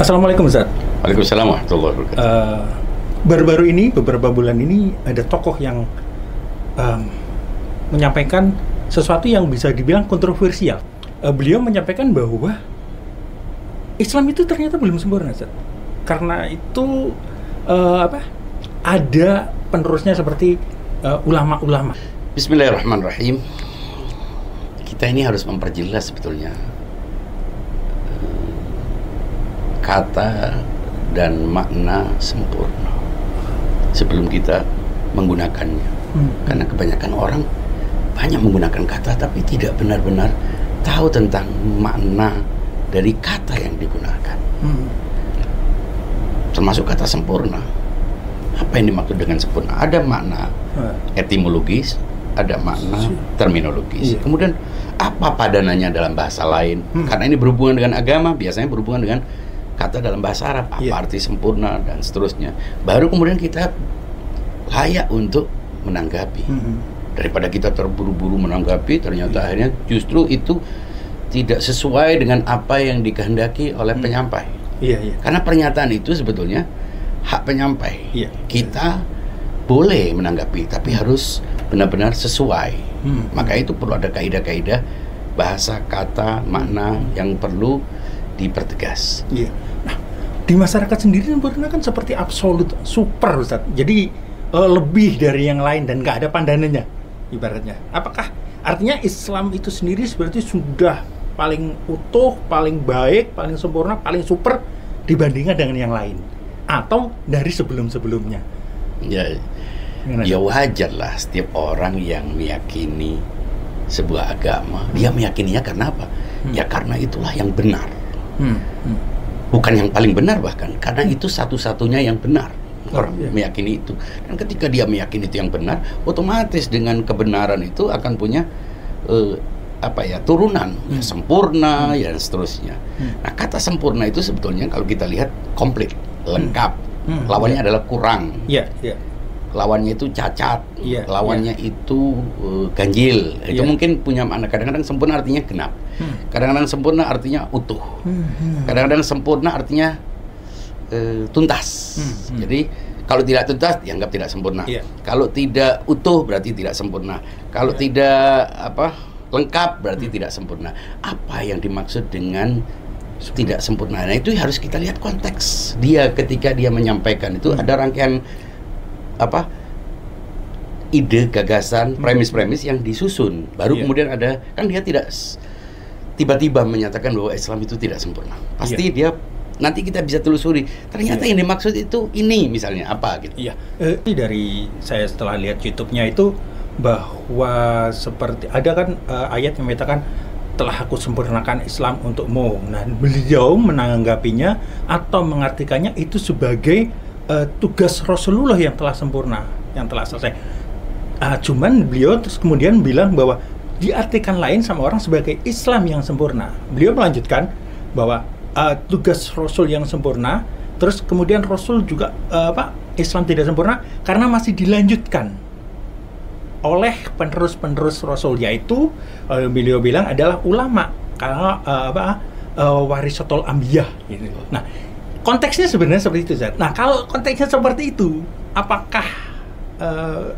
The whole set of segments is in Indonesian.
Assalamualaikum Ustaz. Waalaikumsalam warahmatullahi wabarakatuh. Baru-baru ini, beberapa bulan ini ada tokoh yang menyampaikan sesuatu yang bisa dibilang kontroversial. Beliau menyampaikan bahwa Islam itu ternyata belum sempurna, Ustaz. Karena itu ada penerusnya seperti ulama-ulama. Bismillahirrahmanirrahim. Kita ini harus memperjelas sebetulnya kata dan makna sempurna sebelum kita menggunakannya. Karena kebanyakan orang banyak menggunakan kata tapi tidak benar-benar tahu tentang makna dari kata yang digunakan. Termasuk kata sempurna. Apa yang dimaksud dengan sempurna? Ada makna etimologis, ada makna terminologis. Kemudian apa padanannya dalam bahasa lain? Karena ini berhubungan dengan agama, biasanya berhubungan dengan kata dalam bahasa Arab, apa arti sempurna dan seterusnya. Baru kemudian kita layak untuk menanggapi. Daripada kita terburu-buru menanggapi, ternyata akhirnya justru itu tidak sesuai dengan apa yang dikehendaki oleh penyampai. Karena pernyataan itu sebetulnya hak penyampai. Kita boleh menanggapi, tapi harus benar-benar sesuai. Maka itu perlu ada kaidah-kaidah bahasa, kata, makna yang perlu dipertegas. Nah, di masyarakat sendiri sempurna kan seperti absolut, super, Ustaz. Jadi lebih dari yang lain dan nggak ada pandanannya, ibaratnya. Apakah artinya Islam itu sendiri seperti sudah paling utuh, paling baik, paling sempurna, paling super dibandingkan dengan yang lain? Atau dari sebelum-sebelumnya? Ya wajar lah setiap orang yang meyakini sebuah agama, dia meyakininya karena apa? Ya karena itulah yang benar. Bukan yang paling benar bahkan, karena itu satu-satunya yang benar. Orang meyakini itu. Dan ketika dia meyakini itu yang benar, otomatis dengan kebenaran itu akan punya turunan sempurna dan seterusnya. Nah, kata sempurna itu sebetulnya kalau kita lihat komplit, lengkap. Lawannya adalah kurang. Lawannya itu cacat. Lawannya itu ganjil. Itu mungkin punya makna. Kadang-kadang sempurna artinya genap. Kadang-kadang sempurna artinya utuh. Kadang-kadang sempurna artinya tuntas. Jadi kalau tidak tuntas dianggap tidak sempurna. Kalau tidak utuh berarti tidak sempurna. Kalau tidak lengkap berarti tidak sempurna. Apa yang dimaksud dengan tidak sempurna? Nah, itu harus kita lihat konteks. Dia ketika dia menyampaikan itu ada rangkaian ide, gagasan, premis-premis yang disusun. Baru kemudian ada, kan dia tidak tiba-tiba menyatakan bahwa Islam itu tidak sempurna. Pasti dia nanti kita bisa telusuri. Ternyata yang dimaksud itu ini misalnya apa gitu. Dari saya setelah lihat YouTube-nya itu bahwa seperti ada kan ayat yang menyatakan telah aku sempurnakan Islam untukmu. Nah, beliau menanggapinya atau mengartikannya itu sebagai tugas Rasulullah yang telah sempurna, yang telah selesai. Cuman beliau terus kemudian bilang bahwa diartikan lain sama orang sebagai Islam yang sempurna. Beliau melanjutkan bahwa tugas Rasul yang sempurna, terus kemudian Rasul juga Islam tidak sempurna karena masih dilanjutkan oleh penerus-penerus Rasul, yaitu beliau bilang adalah ulama, karena warisatul ambiyah gitu. Nah, konteksnya sebenarnya seperti itu, Zat. Nah, kalau konteksnya seperti itu, apakah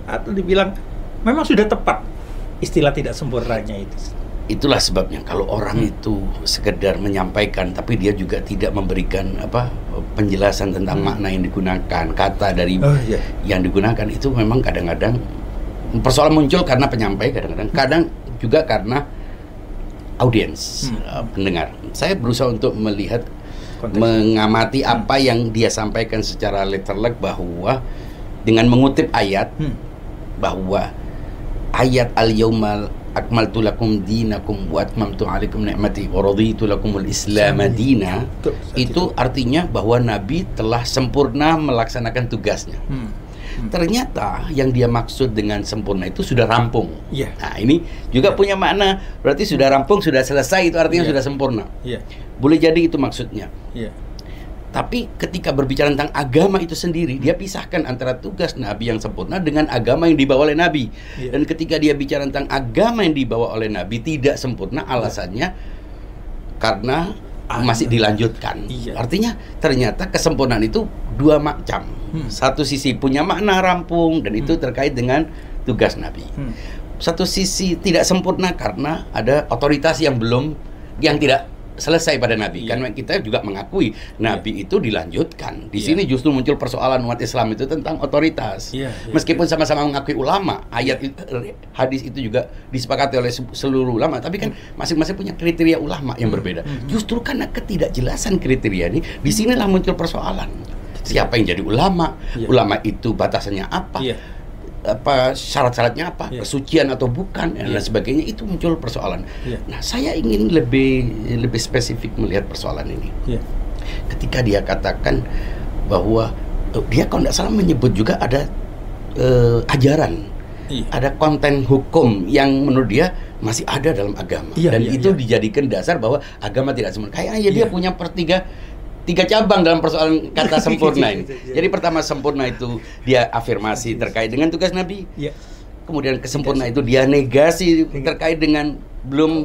atau dibilang memang sudah tepat istilah tidak sempurnanya itu? Itulah sebabnya kalau orang itu sekedar menyampaikan tapi dia juga tidak memberikan penjelasan tentang makna yang digunakan, kata dari yang digunakan, itu memang kadang-kadang persoalan muncul karena penyampai, kadang juga karena audiens, pendengar. Saya berusaha untuk melihat, mengamati apa yang dia sampaikan secara letterlek, bahwa dengan mengutip ayat bahwa ayat al-yaumal akmaltu lakum dinakum wa atmamtu alaikum ni'mati wa raditu lakumul islam madina, itu artinya bahwa Nabi telah sempurna melaksanakan tugasnya. Ternyata yang dia maksud dengan sempurna itu sudah rampung. Nah, ini juga punya makna. Berarti sudah rampung, sudah selesai, itu artinya sudah sempurna. Boleh jadi itu maksudnya. Tapi ketika berbicara tentang agama itu sendiri, dia pisahkan antara tugas Nabi yang sempurna dengan agama yang dibawa oleh Nabi. Dan ketika dia bicara tentang agama yang dibawa oleh Nabi tidak sempurna, alasannya karena masih dilanjutkan. Artinya ternyata kesempurnaan itu dua macam. Satu sisi punya makna rampung dan itu terkait dengan tugas Nabi. Satu sisi tidak sempurna karena ada otoritas yang tidak selesai pada Nabi. Karena kita juga mengakui Nabi itu dilanjutkan. Di sini justru muncul persoalan umat Islam itu tentang otoritas. Meskipun sama-sama mengakui ulama, hadis itu juga disepakati oleh seluruh ulama, tapi kan masing-masing punya kriteria ulama yang berbeda. Justru karena ketidakjelasan kriteria ini, disinilah muncul persoalan. Siapa yang jadi ulama? Ulama itu batasannya apa? Syarat-syaratnya apa, kesucian atau bukan, dan sebagainya, itu muncul persoalan. Nah, saya ingin lebih spesifik melihat persoalan ini. Ketika dia katakan bahwa dia kalau tidak salah menyebut juga ada ajaran, ada konten hukum yang menurut dia masih ada dalam agama, dan itu dijadikan dasar bahwa agama tidak sempurna. Kayaknya dia punya tiga cabang dalam persoalan kata sempurna ini. Jadi pertama, sempurna itu dia afirmasi terkait dengan tugas Nabi. Kemudian kesempurnaan itu dia negasi terkait dengan belum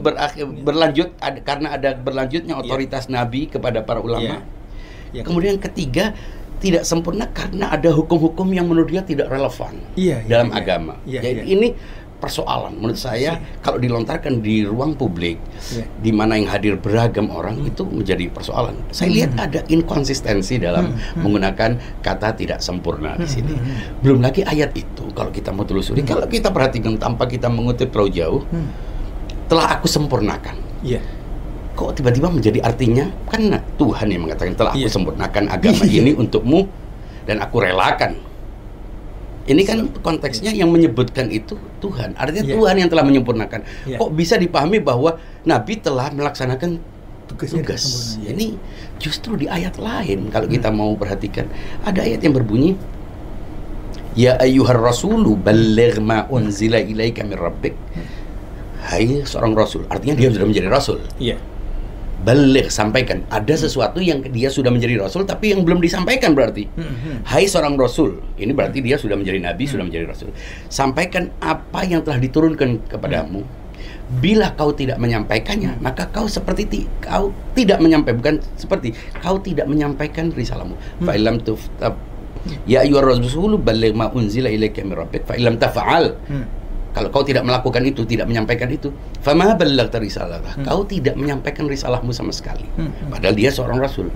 berlanjut karena ada berlanjutnya otoritas Nabi kepada para ulama. Kemudian ketiga, tidak sempurna karena ada hukum-hukum yang menurut dia tidak relevan dalam agama. Jadi ini persoalan menurut saya kalau dilontarkan di ruang publik di mana yang hadir beragam orang, itu menjadi persoalan. Saya lihat ada inkonsistensi dalam menggunakan kata tidak sempurna di sini. Belum lagi ayat itu kalau kita mau telusuri, kalau kita perhatikan tanpa kita mengutip terlalu jauh, telah aku sempurnakan. Kok tiba-tiba menjadi artinya kan Tuhan yang mengatakan telah aku sempurnakan agama ini untukmu dan aku relakan. Ini kan konteksnya yang menyebutkan itu Tuhan. Artinya Tuhan yang telah menyempurnakan. Kok bisa dipahami bahwa Nabi telah melaksanakan tugas? Ini justru di ayat lain kalau kita mau perhatikan. Ada ayat yang berbunyi, Ya ayyuhar rasulu balligh ma unzila ilaika min rabbik. Hai seorang rasul. Artinya dia sudah menjadi rasul. Baligh, sampaikan. Ada sesuatu yang dia sudah menjadi rasul tapi yang belum disampaikan berarti. Hai seorang rasul. Ini berarti dia sudah menjadi nabi, sudah menjadi rasul. Sampaikan apa yang telah diturunkan kepadamu. Bila kau tidak menyampaikannya, maka kau kau tidak menyampaikan, seperti kau tidak menyampaikan risalahmu. Fa illam tuftab ya ayyuhar rasulu balligh ma unzila ilaika min rabbik fa illam taf'al. Kalau kau tidak melakukan itu, tidak menyampaikan itu, fama ballaghta risalatah, kau tidak menyampaikan risalahmu sama sekali. Padahal dia seorang rasul.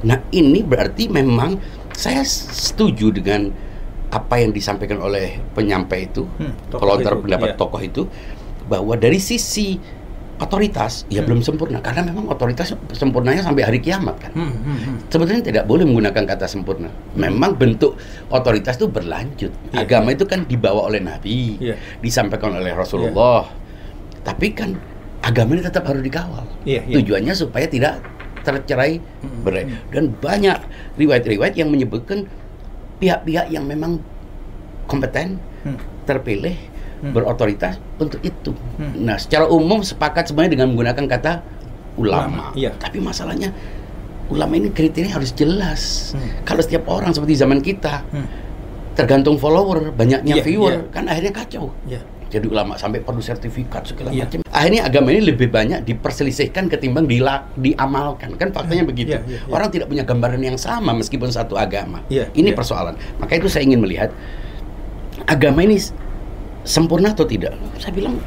Nah, ini berarti memang saya setuju dengan apa yang disampaikan oleh penyampai itu, pelontar pendapat tokoh itu, bahwa dari sisi otoritas belum sempurna, karena memang otoritas sempurnanya sampai hari kiamat kan. Sebetulnya tidak boleh menggunakan kata sempurna. Memang bentuk otoritas itu berlanjut. Agama itu kan dibawa oleh Nabi, disampaikan oleh Rasulullah. Tapi kan agama ini tetap harus dikawal. Tujuannya supaya tidak tercerai berai. Dan banyak riwayat-riwayat yang menyebutkan pihak-pihak yang memang kompeten, terpilih, berotoritas untuk itu. Nah, secara umum sepakat sebenarnya dengan menggunakan kata ulama. Tapi masalahnya ulama ini kriteria harus jelas. Kalau setiap orang seperti zaman kita, tergantung follower, banyaknya viewer, kan akhirnya kacau. Jadi ulama sampai perlu sertifikat segala macam. Akhirnya agama ini lebih banyak diperselisihkan ketimbang diamalkan. Kan faktanya begitu. Orang tidak punya gambaran yang sama meskipun satu agama. Ini persoalan. Maka itu saya ingin melihat agama ini sempurna atau tidak? Saya bilang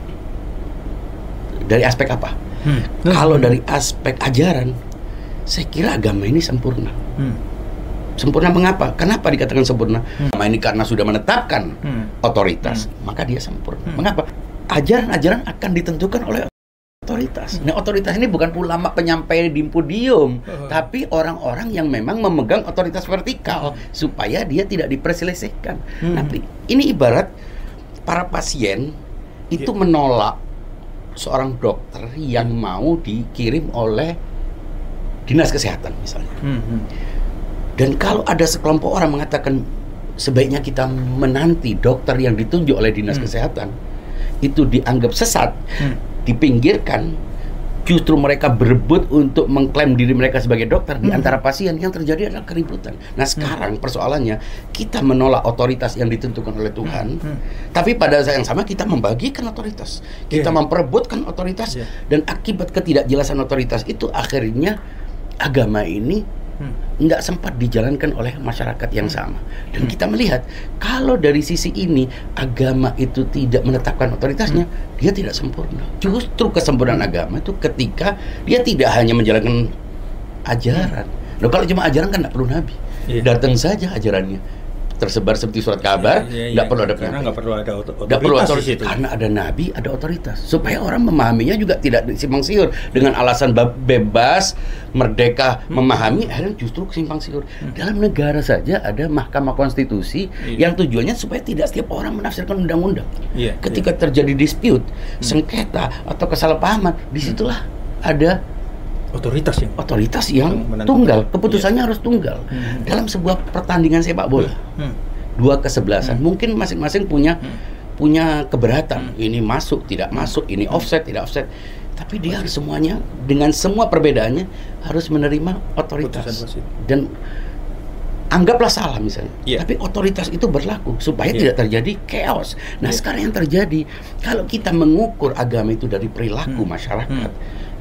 dari aspek apa? Kalau dari aspek ajaran, saya kira agama ini sempurna. Sempurna mengapa? Kenapa dikatakan sempurna? Agama ini karena sudah menetapkan otoritas, maka dia sempurna. Mengapa? Ajaran-ajaran akan ditentukan oleh otoritas. Nah, otoritas ini bukan ulama penyampai di podium, tapi orang-orang yang memang memegang otoritas vertikal supaya dia tidak diperselisihkan. Tapi ini ibarat para pasien itu menolak seorang dokter yang mau dikirim oleh dinas kesehatan misalnya. Dan kalau ada sekelompok orang mengatakan sebaiknya kita menanti dokter yang ditunjuk oleh dinas kesehatan itu dianggap sesat, dipinggirkan, justru mereka berebut untuk mengklaim diri mereka sebagai dokter di antara pasien, yang terjadi adalah keributan. Nah sekarang persoalannya, kita menolak otoritas yang ditentukan oleh Tuhan, tapi pada saat yang sama kita membagikan otoritas, kita memperebutkan otoritas, dan akibat ketidakjelasan otoritas itu akhirnya agama ini nggak sempat dijalankan oleh masyarakat yang sama. Dan kita melihat kalau dari sisi ini agama itu tidak menetapkan otoritasnya, dia tidak sempurna. Justru kesempurnaan agama itu ketika dia tidak hanya menjalankan ajaran. Loh, kalau cuma ajaran kan nggak perlu nabi, datang saja ajarannya tersebar seperti surat kabar, nggak perlu ada karena nggak perlu ada otoritas itu. Karena ada nabi, ada otoritas, supaya orang memahaminya juga tidak simpang siur dengan alasan bebas, merdeka memahami, akhirnya justru simpang siur. Dalam negara saja ada Mahkamah Konstitusi yang tujuannya supaya tidak setiap orang menafsirkan undang-undang. Ketika terjadi dispute, sengketa atau kesalahpahaman, disitulah ada otoritas yang tunggal, keputusannya harus tunggal. Dalam sebuah pertandingan sepak bola, 2-11, mungkin masing-masing punya keberatan, ini masuk tidak masuk, ini offset tidak offset, tapi dia harus semuanya dengan semua perbedaannya harus menerima otoritas. Dan anggaplah salah misalnya, tapi otoritas itu berlaku supaya tidak terjadi chaos. Nah sekarang yang terjadi, kalau kita mengukur agama itu dari perilaku masyarakat,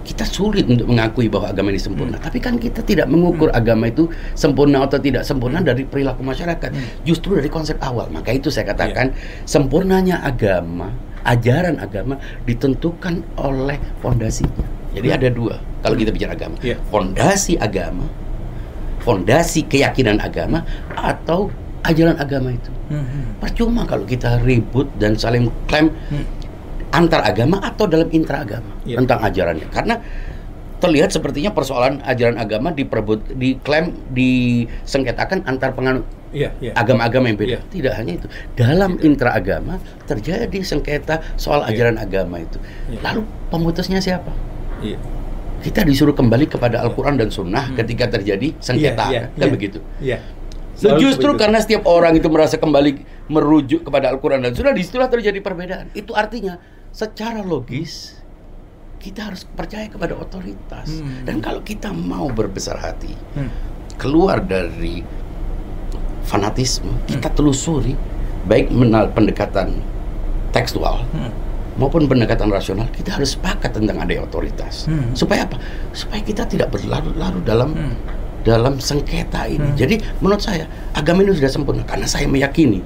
kita sulit untuk mengakui bahwa agama ini sempurna. Tapi kan kita tidak mengukur agama itu sempurna atau tidak sempurna dari perilaku masyarakat, justru dari konsep awal. Maka itu saya katakan sempurnanya agama, ajaran agama ditentukan oleh fondasinya. Jadi ada dua kalau kita bicara agama, fondasi agama, fondasi keyakinan agama, atau ajaran agama itu. Percuma kalau kita ribut dan saling klaim antar agama atau dalam intra-agama tentang ajarannya. Karena terlihat sepertinya persoalan ajaran agama diklaim, disengketakan antar penganut agama-agama yang beda. Tidak hanya itu. Dalam intra-agama terjadi sengketa soal ajaran agama itu. Lalu pemutusnya siapa? Kita disuruh kembali kepada Al-Quran dan Sunnah ketika terjadi sengketa. Kan begitu? Justru karena setiap orang itu merasa kembali merujuk kepada Al-Quran dan Sunnah, disitulah terjadi perbedaan. Itu artinya secara logis kita harus percaya kepada otoritas. Dan kalau kita mau berbesar hati, keluar dari fanatisme, kita telusuri baik pendekatan tekstual maupun pendekatan rasional, kita harus sepakat tentang ada otoritas. Supaya apa? Supaya kita tidak berlarut-larut dalam sengketa ini. Jadi menurut saya agama ini sudah sempurna karena saya meyakini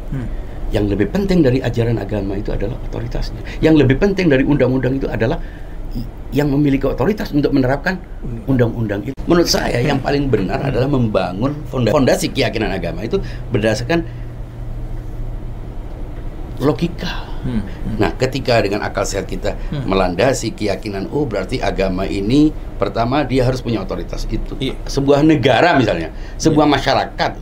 yang lebih penting dari ajaran agama itu adalah otoritasnya. Yang lebih penting dari undang-undang itu adalah yang memiliki otoritas untuk menerapkan undang-undang itu. Menurut saya yang paling benar adalah membangun fondasi keyakinan agama itu berdasarkan logika. Nah, ketika dengan akal sehat kita melandasi keyakinan, berarti agama ini pertama dia harus punya otoritas itu. Sebuah negara misalnya, sebuah masyarakat,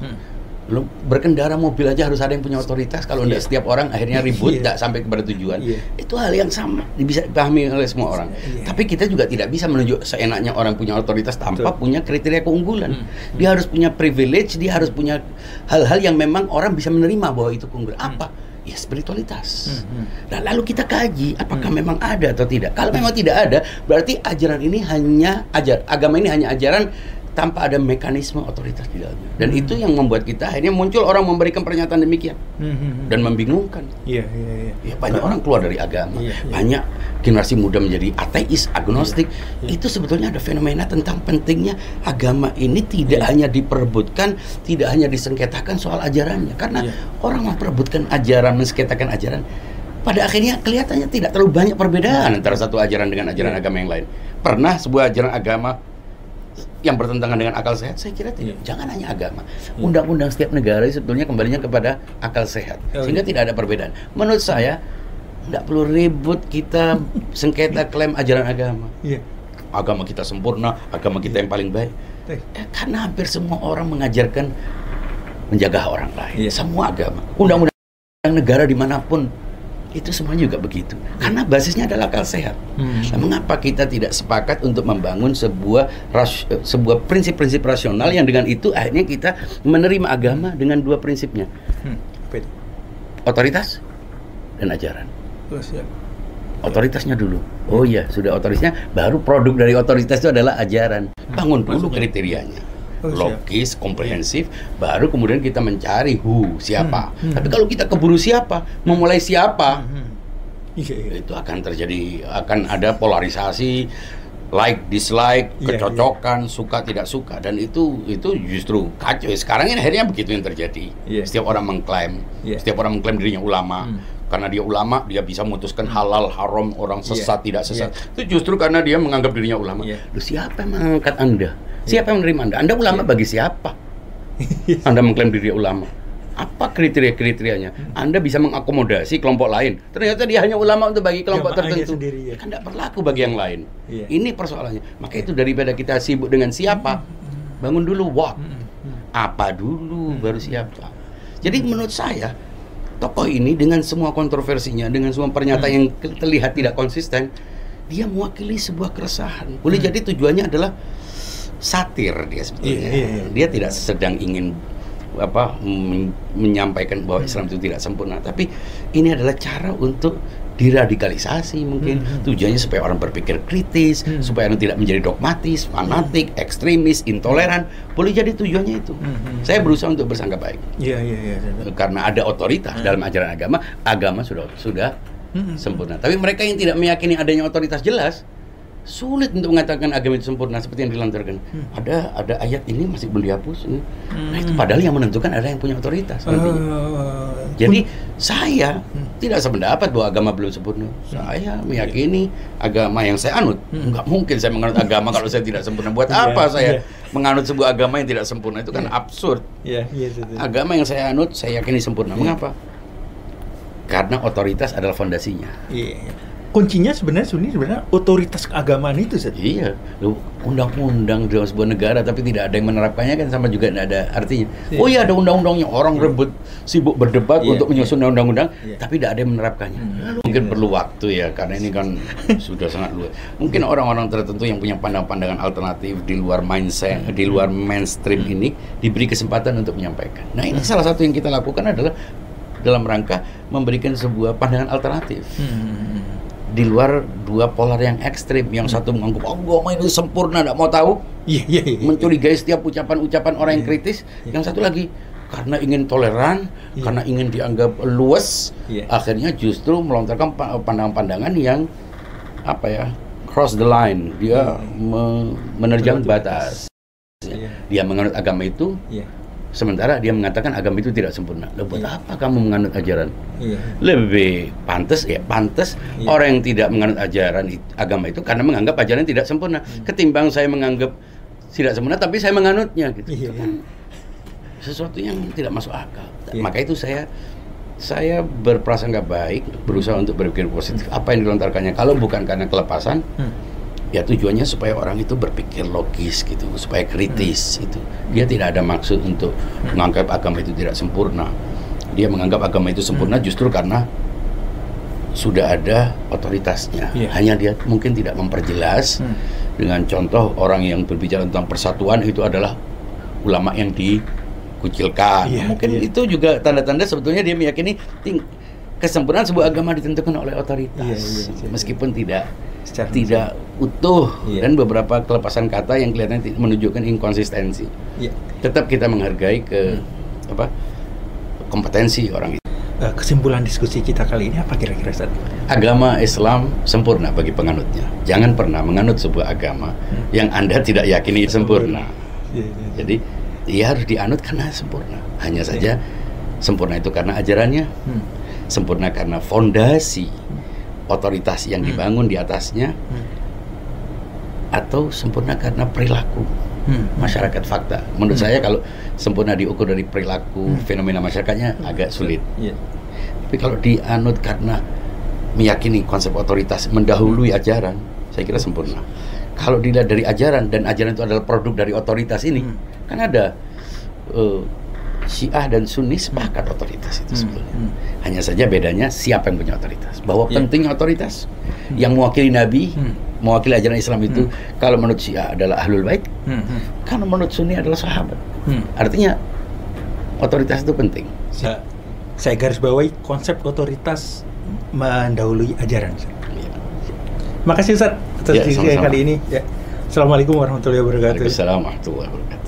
berkendara mobil aja harus ada yang punya otoritas. Kalau tidak setiap orang akhirnya ribut, tidak sampai kepada tujuan. Itu hal yang sama, bisa dipahami oleh semua orang. Tapi kita juga tidak bisa menunjuk seenaknya orang punya otoritas tanpa punya kriteria keunggulan. Dia harus punya privilege, dia harus punya hal-hal yang memang orang bisa menerima bahwa itu keunggulan. Apa? Ya spiritualitas. Nah, lalu kita kaji apakah memang ada atau tidak. Kalau memang tidak ada, berarti ajaran ini agama ini hanya ajaran tanpa ada mekanisme otoritas di dalamnya. Dan itu yang membuat kita akhirnya muncul orang memberikan pernyataan demikian dan membingungkan. Ya, banyak orang keluar dari agama, banyak generasi muda menjadi ateis, agnostik. Itu sebetulnya ada fenomena tentang pentingnya agama ini tidak hanya diperebutkan, tidak hanya disengketakan soal ajarannya. Karena orang memperebutkan ajaran, mensengketakan ajaran, pada akhirnya kelihatannya tidak terlalu banyak perbedaan antara satu ajaran dengan ajaran agama yang lain. Pernah sebuah ajaran agama yang bertentangan dengan akal sehat? Saya kira tidak. Jangan hanya agama. Undang-undang setiap negara sebetulnya kembalinya kepada akal sehat, sehingga tidak ada perbedaan. Menurut saya nggak perlu ribut kita sengketa klaim ajaran agama. Agama kita sempurna, agama kita yang paling baik. Karena hampir semua orang mengajarkan menjaga orang lain. Semua agama, undang-undang negara dimanapun itu semua juga begitu. Karena basisnya adalah akal sehat. Nah, mengapa kita tidak sepakat untuk membangun sebuah prinsip-prinsip rasional yang dengan itu akhirnya kita menerima agama dengan dua prinsipnya, otoritas dan ajaran. Otoritasnya dulu. Oh iya, sudah otoritasnya, baru produk dari otoritas itu adalah ajaran. Bangun dulu kriterianya. Logis, komprehensif, baru kemudian kita mencari siapa. Tapi kalau kita keburu siapa, memulai siapa, itu akan terjadi, akan ada polarisasi, like, dislike, kecocokan, suka tidak suka, dan itu justru kacau. Sekarang ini akhirnya begitu yang terjadi. Setiap orang mengklaim, dirinya ulama. Karena dia ulama, dia bisa memutuskan halal, haram, orang sesat, tidak sesat. Itu justru karena dia menganggap dirinya ulama. Loh, siapa yang mengangkat Anda? Siapa yang menerima Anda? Anda ulama bagi siapa? Anda mengklaim diri ulama. Apa kriteria-kriterianya? Anda bisa mengakomodasi kelompok lain. Ternyata dia hanya ulama untuk bagi kelompok tertentu. Kan tidak berlaku bagi yang lain. Ini persoalannya. Maka itu daripada kita sibuk dengan siapa, bangun dulu what. Apa dulu, baru siapa. Jadi menurut saya, tokoh ini dengan semua kontroversinya, dengan semua pernyataan yang terlihat tidak konsisten, dia mewakili sebuah keresahan. Boleh jadi tujuannya adalah satir dia sebetulnya. Dia tidak sedang ingin menyampaikan bahwa Islam itu tidak sempurna, tapi ini adalah cara untuk diradikalisasi mungkin. Tujuannya supaya orang berpikir kritis, supaya orang tidak menjadi dogmatis, fanatik, ekstremis, intoleran. Boleh jadi tujuannya itu. Saya berusaha untuk bersangka baik. Karena ada otoritas dalam ajaran agama sudah sempurna. Tapi mereka yang tidak meyakini adanya otoritas jelas, sulit untuk mengatakan agama itu sempurna seperti yang dilontarkan. Ada ayat ini masih belum dihapus. Nah, itu padahal yang menentukan adalah yang punya otoritas nantinya. Jadi saya tidak sependapat bahwa agama belum sempurna. Saya meyakini agama yang saya anut. Nggak mungkin saya menganut agama kalau saya tidak sempurna. Buat apa saya menganut sebuah agama yang tidak sempurna? Itu kan absurd. Agama yang saya anut, saya yakini sempurna. Mengapa? Karena otoritas adalah fondasinya. Kuncinya sebenarnya otoritas keagamaan itu, Ustaz. Iya, undang-undang dalam sebuah negara tapi tidak ada yang menerapkannya kan sama juga tidak ada artinya. Oh iya, ada undang-undangnya, orang sibuk berdebat untuk menyusun undang-undang, tapi tidak ada yang menerapkannya. Mungkin perlu waktu ya, karena ini kan sudah sangat luas. Mungkin orang-orang tertentu yang punya pandangan alternatif di luar mindset, di luar mainstream ini diberi kesempatan untuk menyampaikan. Nah, ini salah satu yang kita lakukan adalah dalam rangka memberikan sebuah pandangan alternatif. Di luar dua polar yang ekstrim, yang satu menganggap agama itu sempurna, tidak mau tahu, mencurigai setiap ucapan-ucapan orang yang kritis, yang satu lagi karena ingin toleran, karena ingin dianggap luas, akhirnya justru melontarkan pandangan-pandangan yang cross the line, dia menerjang batas. Dia menganut agama itu, sementara dia mengatakan agama itu tidak sempurna. Loh, buat apa kamu menganut ajaran? Lebih pantas orang yang tidak menganut ajaran agama itu karena menganggap ajaran tidak sempurna, ketimbang saya menganggap tidak sempurna tapi saya menganutnya gitu. Itu kan sesuatu yang tidak masuk akal. Maka itu saya berprasangka baik, berusaha untuk berpikir positif. Apa yang dilontarkannya kalau bukan karena kelepasan, ya tujuannya supaya orang itu berpikir logis gitu, supaya kritis itu. Dia tidak ada maksud untuk menganggap agama itu tidak sempurna. Dia menganggap agama itu sempurna justru karena sudah ada otoritasnya. Hanya dia mungkin tidak memperjelas dengan contoh orang yang berbicara tentang persatuan itu adalah ulama yang dikucilkan. Mungkin itu juga tanda-tanda sebetulnya dia meyakini kesempurnaan sebuah agama ditentukan oleh otoritas. Meskipun tidak utuh dan beberapa kelepasan kata yang kelihatannya menunjukkan inkonsistensi. Tetap kita menghargai kompetensi orang itu. Kesimpulan diskusi kita kali ini apa kira-kira, Ustaz? Agama Islam sempurna bagi penganutnya. Jangan pernah menganut sebuah agama yang Anda tidak yakini sempurna. Jadi ia harus dianut karena sempurna. Hanya saja sempurna itu karena ajarannya, sempurna karena fondasi otoritas yang dibangun di atasnya, atau sempurna karena perilaku masyarakat fakta. Menurut saya kalau sempurna diukur dari perilaku fenomena masyarakatnya agak sulit. Tapi kalau dianut karena meyakini konsep otoritas mendahului ajaran, saya kira sempurna. Kalau dilihat dari ajaran, dan ajaran itu adalah produk dari otoritas ini, kan ada Syiah dan Sunni sepakat otoritas itu sebetulnya. Hanya saja bedanya siapa yang punya otoritas. Bahwa pentingnya otoritas yang mewakili Nabi, mewakili ajaran Islam itu, kalau menurut Syiah adalah Ahlul Bait, kalau menurut Sunni adalah sahabat. Artinya otoritas itu penting. Saya garis bawahi konsep otoritas mendahului ajaran. Makasih Ustaz atas diskusi kali ini. Ya. Assalamualaikum warahmatullahi wabarakatuh. Waalaikumsalam warahmatullahi wabarakatuh.